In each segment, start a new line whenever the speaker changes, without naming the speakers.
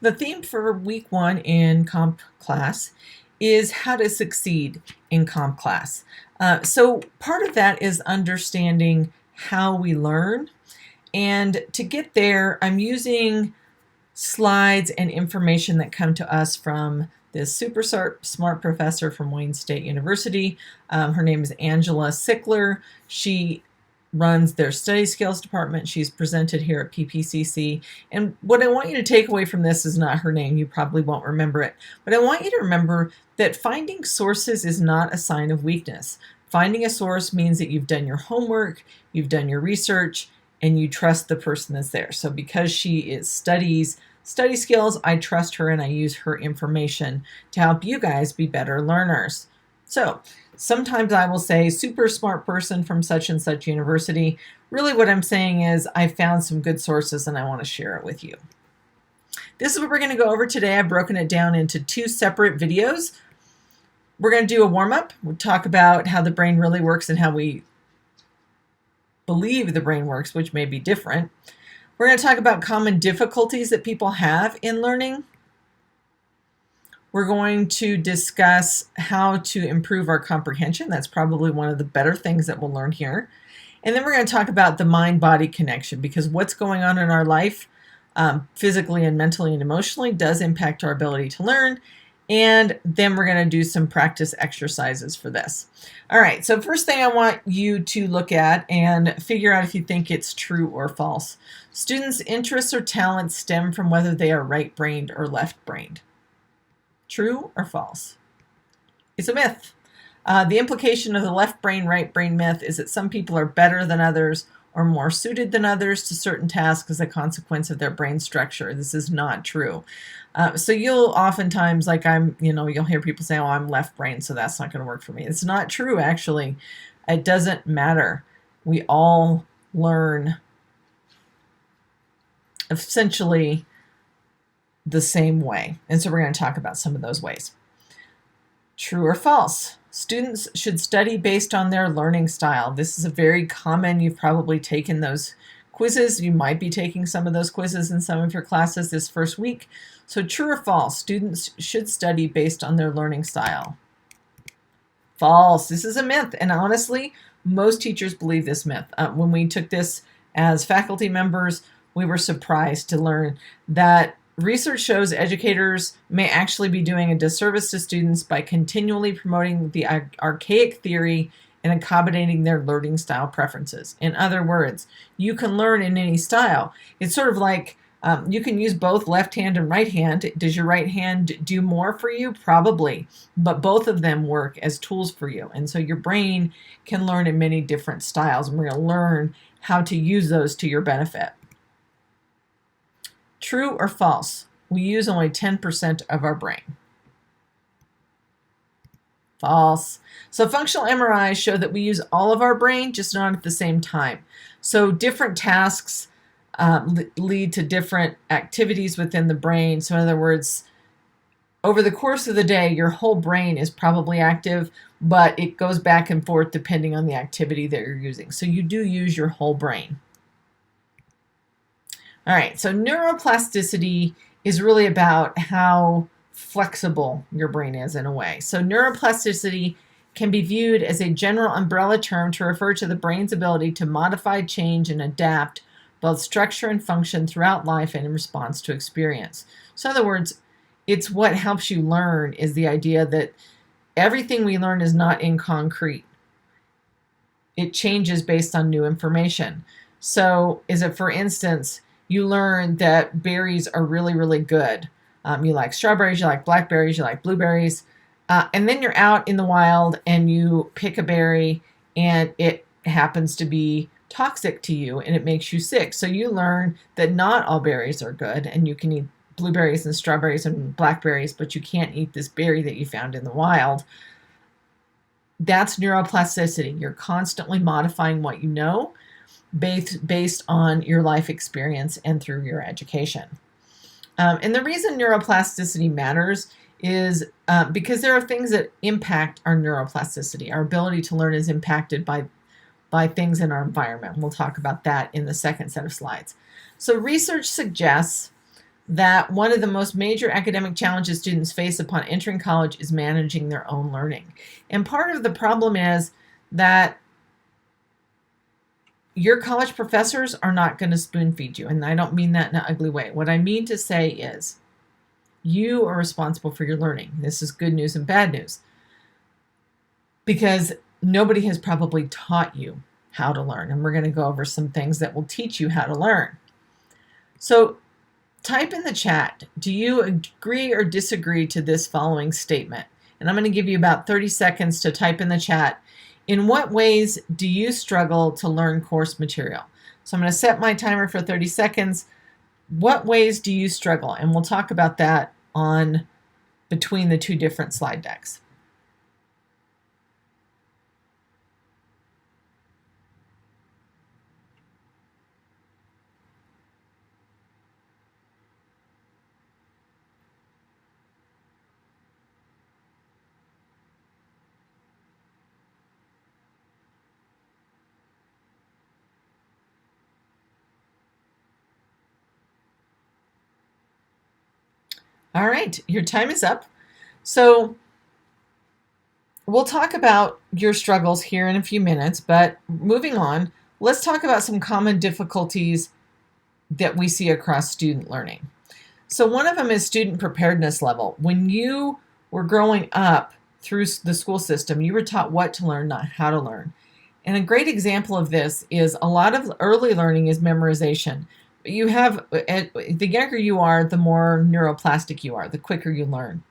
The theme for week 1 in comp class is how to succeed in comp class. So part of that is understanding how we learn. And to get there, I'm using slides and information that come to us from this super smart professor from Wayne State University. Her name is Angela Sickler. She runs their study skills department. She's presented here at PPCC. And what I want you to take away from this is not her name. You probably won't remember it. But I want you to remember that finding sources is not a sign of weakness. Finding a source means that you've done your homework, you've done your research, and you trust the person that's there. So because she studies study skills, I trust her and I use her information to help you guys be better learners. So sometimes I will say super smart person from such and such university. Really what I'm saying is I found some good sources and I want to share it with you. This is what we're going to go over today. I've broken it down into 2 separate videos. We're going to do a warm-up. We'll talk about how the brain really works and how we believe the brain works, which may be different. We're going to talk about common difficulties that people have in learning. We're going to discuss how to improve our comprehension. That's probably one of the better things that we'll learn here. And then we're going to talk about the mind-body connection, because what's going on in our life, physically and mentally and emotionally, does impact our ability to learn. And then we're going to do some practice exercises for this. All right, so first thing I want you to look at and figure out if you think it's true or false. Students' interests or talents stem from whether they are right-brained or left-brained. True or false? It's a myth. The implication of the left brain, right brain myth is that some people are better than others or more suited than others to certain tasks as a consequence of their brain structure. This is not true. So you'll oftentimes, you'll hear people say, oh, I'm left brain, so that's not going to work for me. It's not true, actually. It doesn't matter. We all learn essentially the same way. And so we're going to talk about some of those ways. True or false? Students should study based on their learning style. This is a very common, you've probably taken those quizzes. You might be taking some of those quizzes in some of your classes this first week. So true or false? Students should study based on their learning style. False. This is a myth. And honestly, most teachers believe this myth. When we took this as faculty members, we were surprised to learn that research shows educators may actually be doing a disservice to students by continually promoting the archaic theory and accommodating their learning style preferences. In other words, you can learn in any style. It's sort of like you can use both left hand and right hand. Does your right hand do more for you? Probably, but both of them work as tools for you. And so your brain can learn in many different styles, and we're going to learn how to use those to your benefit. True or false? We use only 10% of our brain. False. So functional MRIs show that we use all of our brain, just not at the same time. So different tasks lead to different activities within the brain. So in other words, over the course of the day, your whole brain is probably active, but it goes back and forth depending on the activity that you're using. So you do use your whole brain. All right, so neuroplasticity is really about how flexible your brain is in a way. So neuroplasticity can be viewed as a general umbrella term to refer to the brain's ability to modify, change, and adapt both structure and function throughout life and in response to experience. So in other words, it's what helps you learn is the idea that everything we learn is not in concrete. It changes based on new information. So is it, for instance, you learn that berries are really, really good. You like strawberries, you like blackberries, you like blueberries. And then you're out in the wild and you pick a berry and it happens to be toxic to you and it makes you sick. So you learn that not all berries are good and you can eat blueberries and strawberries and blackberries, but you can't eat this berry that you found in the wild. That's neuroplasticity. You're constantly modifying what you know based on your life experience and through your education. And the reason neuroplasticity matters is because there are things that impact our neuroplasticity. Our ability to learn is impacted by things in our environment. We'll talk about that in the second set of slides. So research suggests that one of the most major academic challenges students face upon entering college is managing their own learning. And part of the problem is that your college professors are not going to spoon feed you. And I don't mean that in an ugly way. What I mean to say is you are responsible for your learning. This is good news and bad news, because nobody has probably taught you how to learn. And we're going to go over some things that will teach you how to learn. So type in the chat, do you agree or disagree to this following statement? And I'm going to give you about 30 seconds to type in the chat. In what ways do you struggle to learn course material? So I'm going to set my timer for 30 seconds. What ways do you struggle? And we'll talk about that on between the two different slide decks. All right, your time is up. So we'll talk about your struggles here in a few minutes, but moving on, let's talk about some common difficulties that we see across student learning. So one of them is student preparedness level. When you were growing up through the school system, you were taught what to learn, not how to learn. And a great example of this is a lot of early learning is memorization. You have, the younger you are, the more neuroplastic you are, the quicker you learn.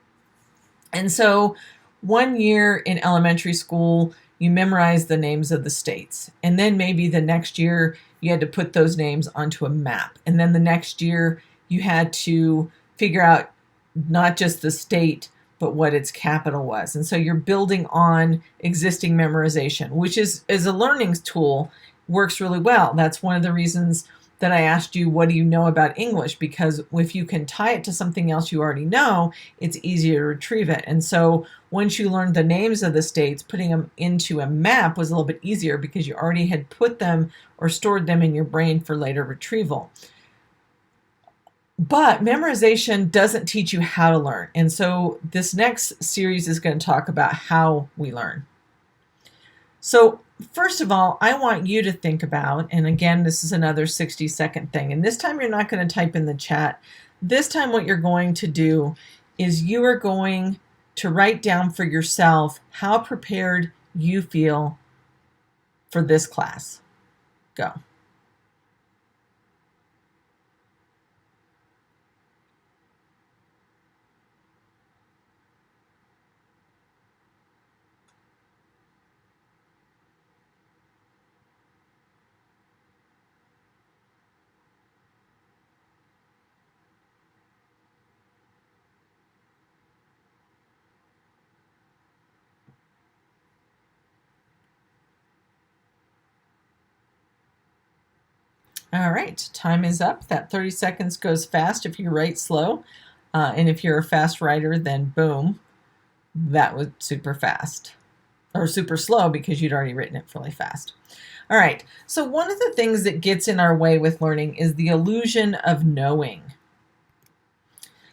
And so 1 year in elementary school, you memorize the names of the states. And then maybe the next year you had to put those names onto a map. And then the next year you had to figure out not just the state, but what its capital was. And so you're building on existing memorization, which is a learning tool, works really well. That's one of the reasons that I asked you, what do you know about English? Because if you can tie it to something else you already know, it's easier to retrieve it. And so once you learned the names of the states, putting them into a map was a little bit easier because you already had put them or stored them in your brain for later retrieval. But memorization doesn't teach you how to learn. And so this next series is going to talk about how we learn. So first of all, I want you to think about, and again, this is another 60-second thing, and this time you're not going to type in the chat. This time what you're going to do is you are going to write down for yourself how prepared you feel for this class. Go. All right, time is up. That 30 seconds goes fast if you write slow. And if you're a fast writer, then boom, that was super fast. Or super slow because you'd already written it really fast. All right, so one of the things that gets in our way with learning is the illusion of knowing.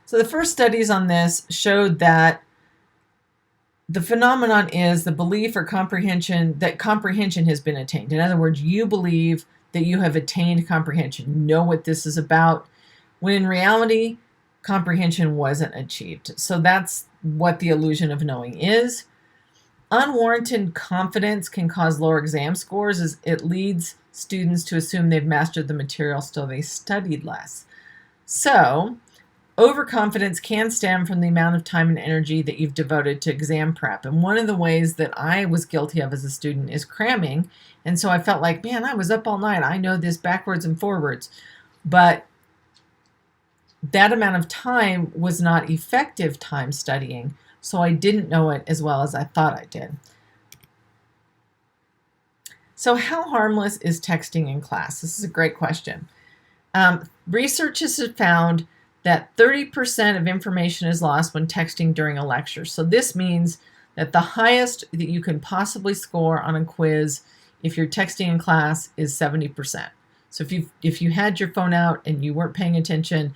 So the first studies on this showed that the phenomenon is the belief or comprehension that comprehension has been attained. In other words, you believe that you have attained comprehension, you know what this is about, when in reality, comprehension wasn't achieved. So that's what the illusion of knowing is. Unwarranted confidence can cause lower exam scores as it leads students to assume they've mastered the material, still they studied less. So overconfidence can stem from the amount of time and energy that you've devoted to exam prep. And one of the ways that I was guilty of as a student is cramming. And so I felt like, man, I was up all night. I know this backwards and forwards. But that amount of time was not effective time studying. So I didn't know it as well as I thought I did. So how harmless is texting in class? This is a great question. Researchers have found that 30% of information is lost when texting during a lecture. So this means that the highest that you can possibly score on a quiz if you're texting in class is 70%. So if you had your phone out and you weren't paying attention,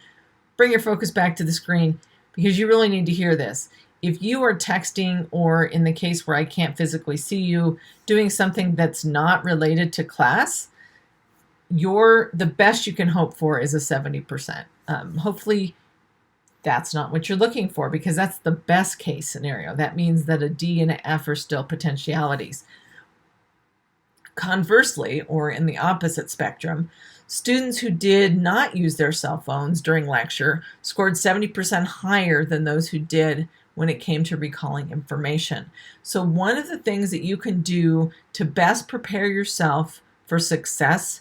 bring your focus back to the screen because you really need to hear this. If you are texting, or in the case where I can't physically see you, doing something that's not related to class, the best you can hope for is a 70%. Hopefully that's not what you're looking for, because that's the best case scenario. That means that a D and an F are still potentialities. Conversely, or in the opposite spectrum, students who did not use their cell phones during lecture scored 70% higher than those who did when it came to recalling information. So one of the things that you can do to best prepare yourself for success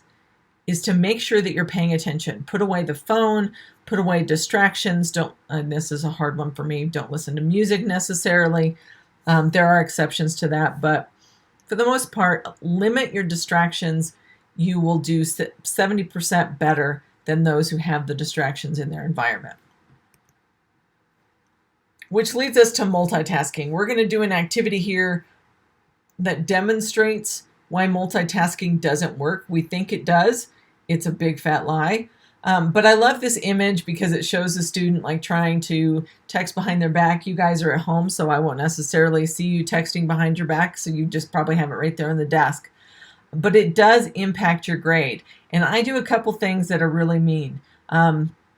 is to make sure that you're paying attention. Put away the phone, put away distractions. And this is a hard one for me, don't listen to music necessarily. There are exceptions to that, but for the most part, limit your distractions. You will do 70% better than those who have the distractions in their environment. Which leads us to multitasking. We're going to do an activity here that demonstrates why multitasking doesn't work. We think it does. It's a big fat lie. But I love this image because it shows a student like trying to text behind their back. You guys are at home, so I won't necessarily see you texting behind your back, so you just probably have it right there on the desk. But it does impact your grade. And I do a couple things that are really mean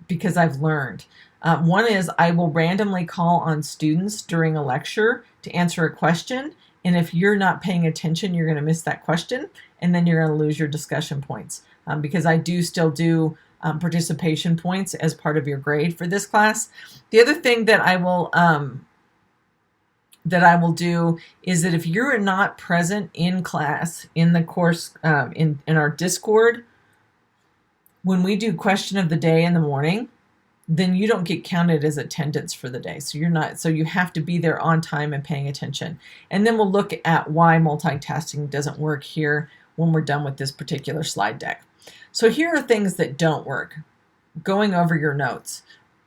because I've learned. One is I will randomly call on students during a lecture to answer a question. And if you're not paying attention, you're going to miss that question, and then you're going to lose your discussion points. Because I do still do participation points as part of your grade for this class. The other thing that I will do is that if you're not present in class, in the course, in our Discord, when we do question of the day in the morning, then you don't get counted as attendance for the day. So you have to be there on time and paying attention. And then we'll look at why multitasking doesn't work here when we're done with this particular slide deck. So here are things that don't work. Going over your notes.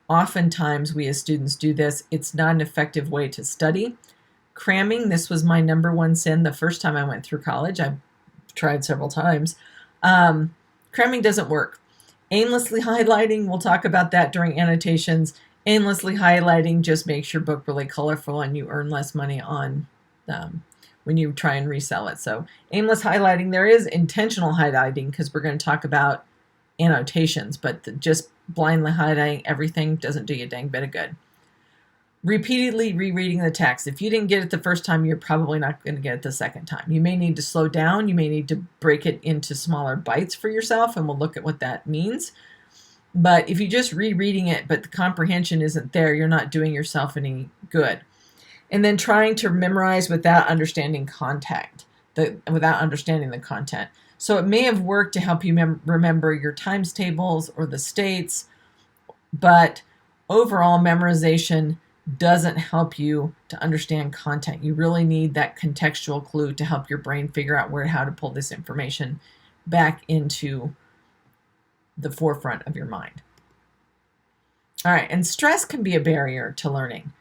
Oftentimes we as students do this. It's not an effective way to study. Cramming, this was my number one sin the first time I went through college. I've tried several times. Cramming doesn't work. Aimlessly highlighting, we'll talk about that during annotations. Aimlessly highlighting just makes your book really colorful and you earn less money on when you try and resell it. So aimless highlighting, there is intentional highlighting because we're going to talk about annotations, but just blindly highlighting everything doesn't do you a dang bit of good. Repeatedly rereading the text. If you didn't get it the first time, you're probably not going to get it the second time. You may need to slow down. You may need to break it into smaller bites for yourself, and we'll look at what that means. But if you're just rereading it, but the comprehension isn't there, you're not doing yourself any good. And then trying to memorize without understanding without understanding the content. So it may have worked to help you remember your times tables or the states, but overall memorization doesn't help you to understand content. You really need that contextual clue to help your brain figure out how to pull this information back into the forefront of your mind. All right, and stress can be a barrier to learning.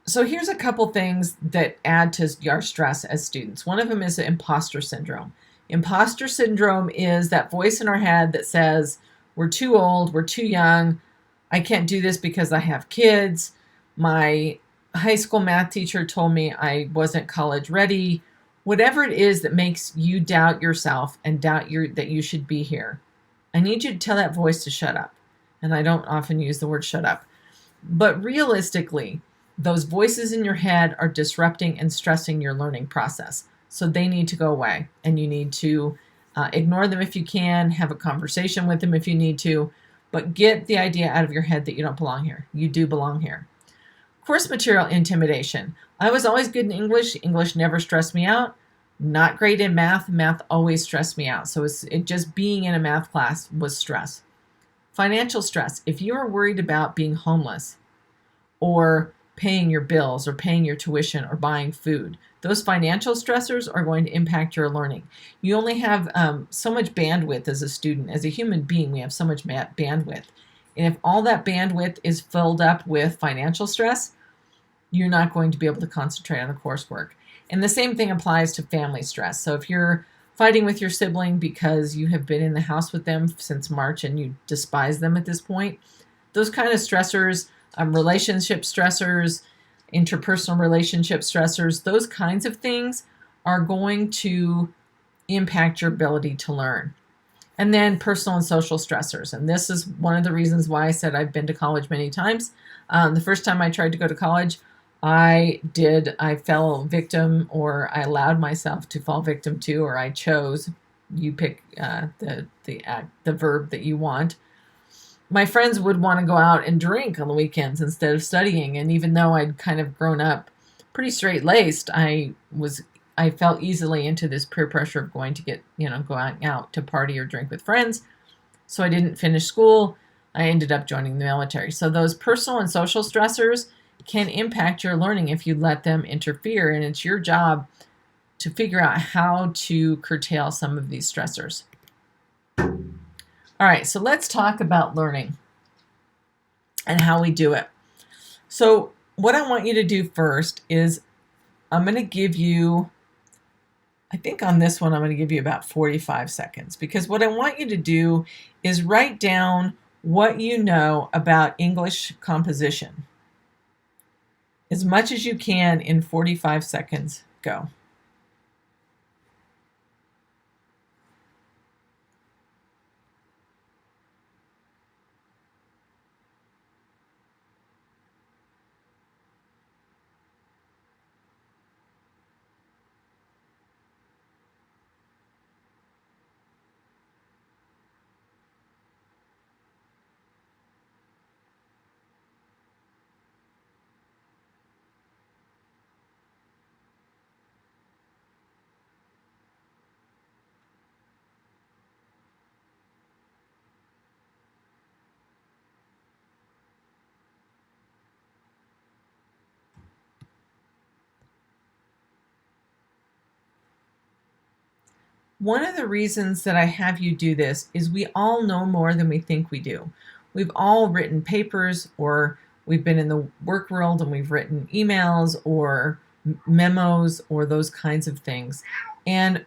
So here's a couple things that add to our stress as students. One of them is imposter syndrome. Imposter syndrome is that voice in our head that says, we're too old, we're too young, I can't do this because I have kids, my high school math teacher told me I wasn't college ready. Whatever it is that makes you doubt yourself and doubt that you should be here, I need you to tell that voice to shut up. And I don't often use the word shut up. But realistically, those voices in your head are disrupting and stressing your learning process. So they need to go away, and you need to ignore them if you can, have a conversation with them if you need to, but get the idea out of your head that you don't belong here. You do belong here. Course material intimidation. I was always good in English. English never stressed me out. Not great in math. Math always stressed me out. So it just being in a math class was stress. Financial stress. If you are worried about being homeless or paying your bills or paying your tuition or buying food, those financial stressors are going to impact your learning. You only have so much bandwidth as a student. As a human being, we have so much bandwidth. And if all that bandwidth is filled up with financial stress, you're not going to be able to concentrate on the coursework. And the same thing applies to family stress. So if you're fighting with your sibling because you have been in the house with them since March and you despise them at this point. Those kind of stressors, relationship stressors, interpersonal relationship stressors, those kinds of things are going to impact your ability to learn. And then personal and social stressors. And this is one of the reasons why I said I've been to college many times. The first time I tried to go to college, I fell victim, or I allowed myself to fall victim to, or I chose, you pick the verb that you want. My friends would want to go out and drink on the weekends instead of studying. And even though I'd kind of grown up pretty straight-laced, I fell easily into this peer pressure of going out to party or drink with friends. So I didn't finish school. I ended up joining the military. So those personal and social stressors can impact your learning if you let them interfere. And it's your job to figure out how to curtail some of these stressors. All right, so let's talk about learning and how we do it. So what I want you to do first is I'm going to give you, I think on this one, I'm going to give you about 45 seconds, because what I want you to do is write down what you know about English composition. As much as you can in 45 seconds. Go. One of the reasons that I have you do this is we all know more than we think we do. We've all written papers, or we've been in the work world and we've written emails or memos or those kinds of things. And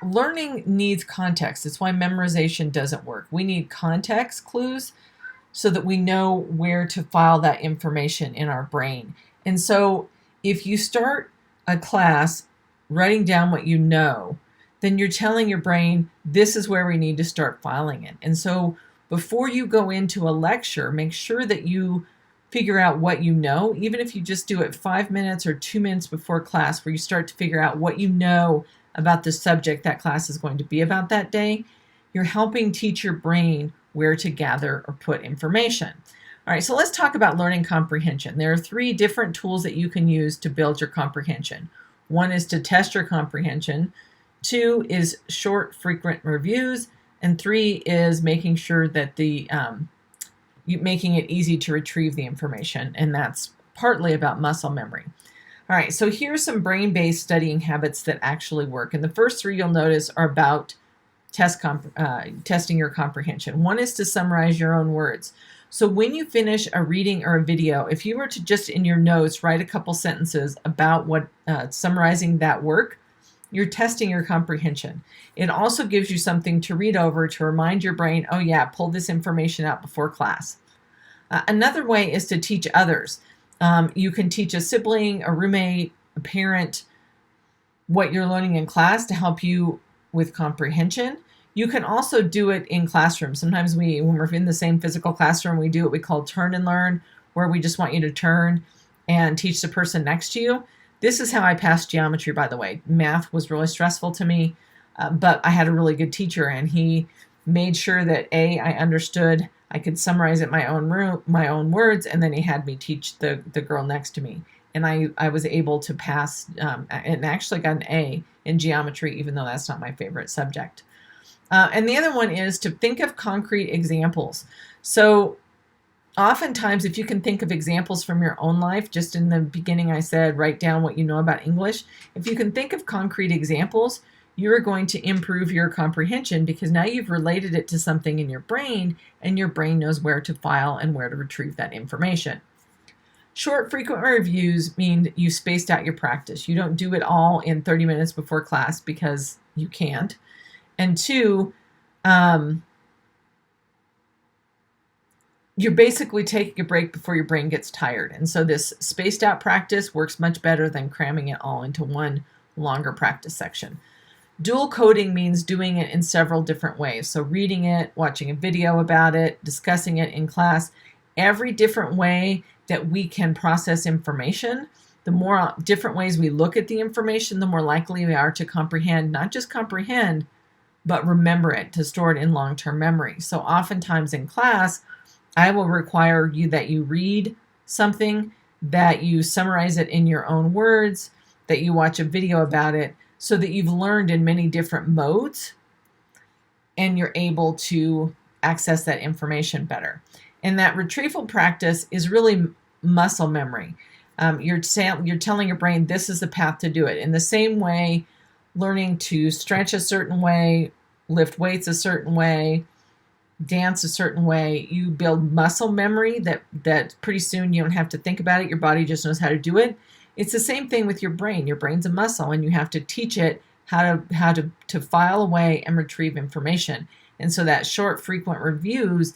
learning needs context. It's why memorization doesn't work. We need context clues so that we know where to file that information in our brain. And so if you start a class writing down what you know, then you're telling your brain, this is where we need to start filing it. And so before you go into a lecture, make sure that you figure out what you know, even if you just do it 5 minutes or 2 minutes before class, where you start to figure out what you know about the subject that class is going to be about that day. You're helping teach your brain where to gather or put information. All right, so let's talk about learning comprehension. There are 3 different tools that you can use to build your comprehension. 1 is to test your comprehension. 2 is short, frequent reviews, and 3 is making sure that making it easy to retrieve the information, and that's partly about muscle memory. All right, so here's some brain-based studying habits that actually work, and the first 3 you'll notice are about testing your comprehension. 1 is to summarize your own words. So when you finish a reading or a video, if you were to just in your notes write a couple sentences about what summarizing that work, you're testing your comprehension. It also gives you something to read over to remind your brain, oh yeah, pull this information out before class. Another way is to teach others. You can teach a sibling, a roommate, a parent, what you're learning in class to help you with comprehension. You can also do it in classrooms. Sometimes when we're in the same physical classroom, we do what we call turn and learn, where we just want you to turn and teach the person next to you. This is how I passed geometry, by the way. Math was really stressful to me, but I had a really good teacher, and he made sure that I understood, I could summarize it my own words, and then he had me teach the girl next to me. And I was able to pass and actually got an A in geometry, even though that's not my favorite subject. And the other one is to think of concrete examples. So oftentimes, if you can think of examples from your own life, just in the beginning I said, write down what you know about English. If you can think of concrete examples, you're going to improve your comprehension, because now you've related it to something in your brain, and your brain knows where to file and where to retrieve that information. Short, frequent reviews mean you spaced out your practice. You don't do it all in 30 minutes before class because you can't. And two, you're basically taking a break before your brain gets tired. And so this spaced out practice works much better than cramming it all into one longer practice section. Dual coding means doing it in several different ways. So reading it, watching a video about it, discussing it in class, every different way that we can process information, the more different ways we look at the information, the more likely we are to comprehend, not just comprehend, but remember it, to store it in long-term memory. So oftentimes in class, I will require you that you read something, that you summarize it in your own words, that you watch a video about it, so that you've learned in many different modes and you're able to access that information better. And that retrieval practice is really muscle memory. You're telling your brain this is the path to do it. In the same way, learning to stretch a certain way, lift weights a certain way, dance a certain way, you build muscle memory that pretty soon you don't have to think about it. Your body just knows how to do it. It's the same thing with your brain. Your brain's a muscle, and you have to teach it how to file away and retrieve information. And so that short, frequent reviews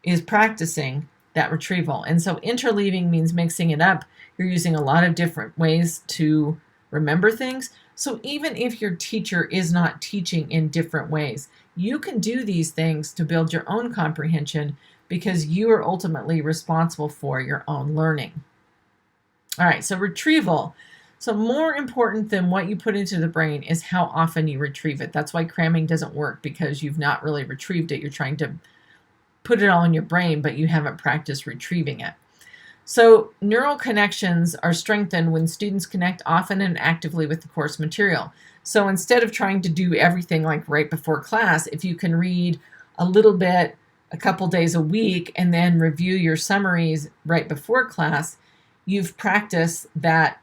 is practicing that retrieval. And so interleaving means mixing it up. You're using a lot of different ways to remember things. So even if your teacher is not teaching in different ways, you can do these things to build your own comprehension because you are ultimately responsible for your own learning. All right, so retrieval. So more important than what you put into the brain is how often you retrieve it. That's why cramming doesn't work, because you've not really retrieved it. You're trying to put it all in your brain, but you haven't practiced retrieving it. So neural connections are strengthened when students connect often and actively with the course material. So instead of trying to do everything like right before class, if you can read a little bit a couple days a week and then review your summaries right before class, you've practiced that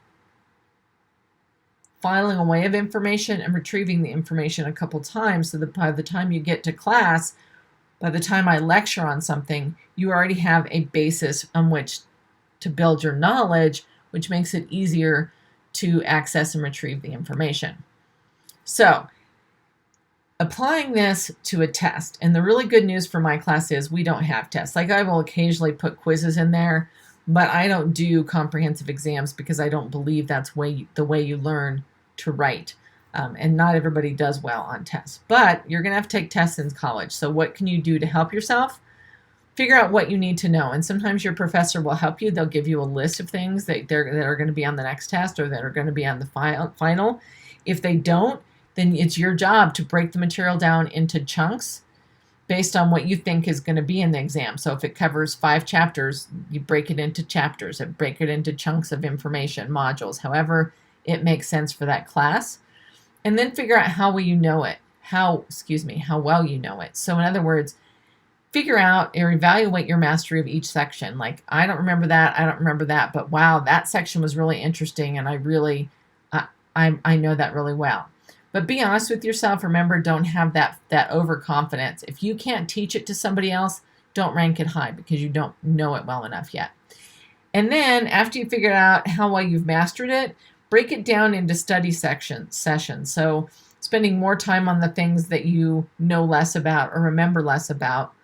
filing away of information and retrieving the information a couple times, so that by the time you get to class, by the time I lecture on something, you already have a basis on which to build your knowledge, which makes it easier to access and retrieve the information. So, applying this to a test, and the really good news for my class is we don't have tests. Like, I will occasionally put quizzes in there, but I don't do comprehensive exams because I don't believe that's the way you learn to write. And not everybody does well on tests. But you're going to have to take tests in college. So what can you do to help yourself? Figure out what you need to know. And sometimes your professor will help you. They'll give you a list of things that are going to be on the next test or that are going to be on the final. If they don't, then it's your job to break the material down into chunks based on what you think is going to be in the exam. So if it covers 5 chapters, you break it into chapters and break it into chunks of information, modules, however it makes sense for that class. And then figure out how well you know it. How well you know it. So in other words, figure out or evaluate your mastery of each section. Like, I don't remember that, but wow, that section was really interesting, and I know that really well. But be honest with yourself. Remember, don't have that overconfidence. If you can't teach it to somebody else, don't rank it high because you don't know it well enough yet. And then after you figure out how well you've mastered it, break it down into study sessions. So spending more time on the things that you know less about or remember less about,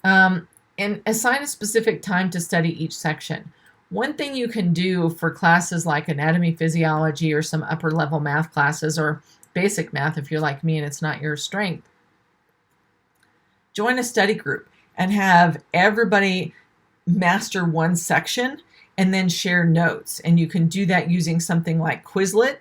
and assign a specific time to study each section. One thing you can do for classes like anatomy, physiology, or some upper level math classes, or basic math if you're like me and it's not your strength, join a study group and have everybody master one section and then share notes. And you can do that using something like Quizlet,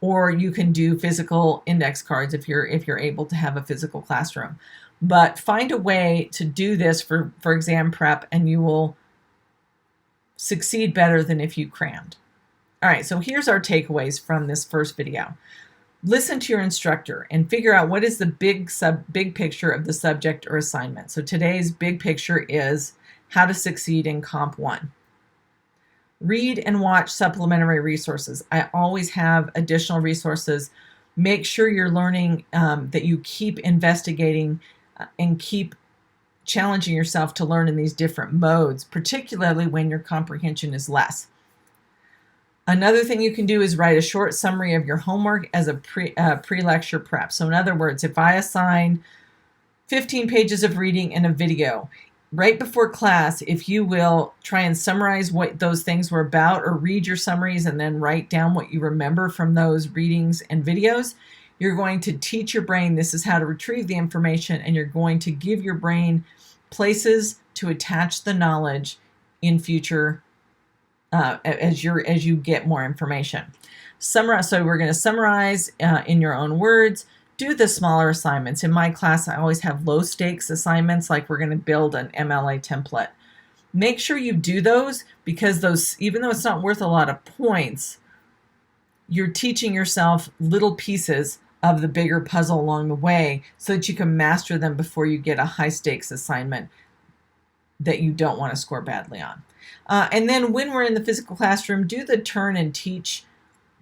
or you can do physical index cards if you're able to have a physical classroom. But find a way to do this for exam prep, and you will succeed better than if you crammed. All right, so here's our takeaways from this first video. Listen to your instructor and figure out what is the big picture of the subject or assignment. So today's big picture is how to succeed in Comp 1. Read and watch supplementary resources. I always have additional resources. Make sure you're learning, that you keep investigating and keep challenging yourself to learn in these different modes, particularly when your comprehension is less. Another thing you can do is write a short summary of your homework as a pre-lecture prep. So in other words, if I assign 15 pages of reading and a video, right before class, if you will try and summarize what those things were about, or read your summaries and then write down what you remember from those readings and videos, you're going to teach your brain this is how to retrieve the information, and you're going to give your brain places to attach the knowledge in future as you get more information. Summarize. So we're going to summarize in your own words. Do the smaller assignments. In my class, I always have low stakes assignments, like we're going to build an MLA template. Make sure you do those, because those, even though it's not worth a lot of points, you're teaching yourself little pieces of the bigger puzzle along the way so that you can master them before you get a high stakes assignment that you don't want to score badly on. And then when we're in the physical classroom, do the turn and teach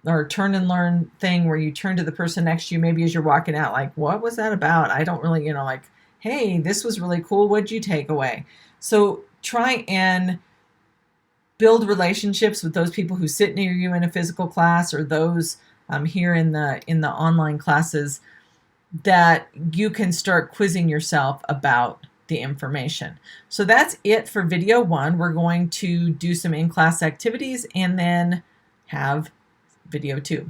or turn and learn thing, where you turn to the person next to you, maybe as you're walking out, like, what was that about? I don't really, like, hey, this was really cool. What'd you take away? So try and build relationships with those people who sit near you in a physical class, or those here in the online classes, that you can start quizzing yourself about the information. So that's it for video 1. We're going to do some in-class activities and then have video 2.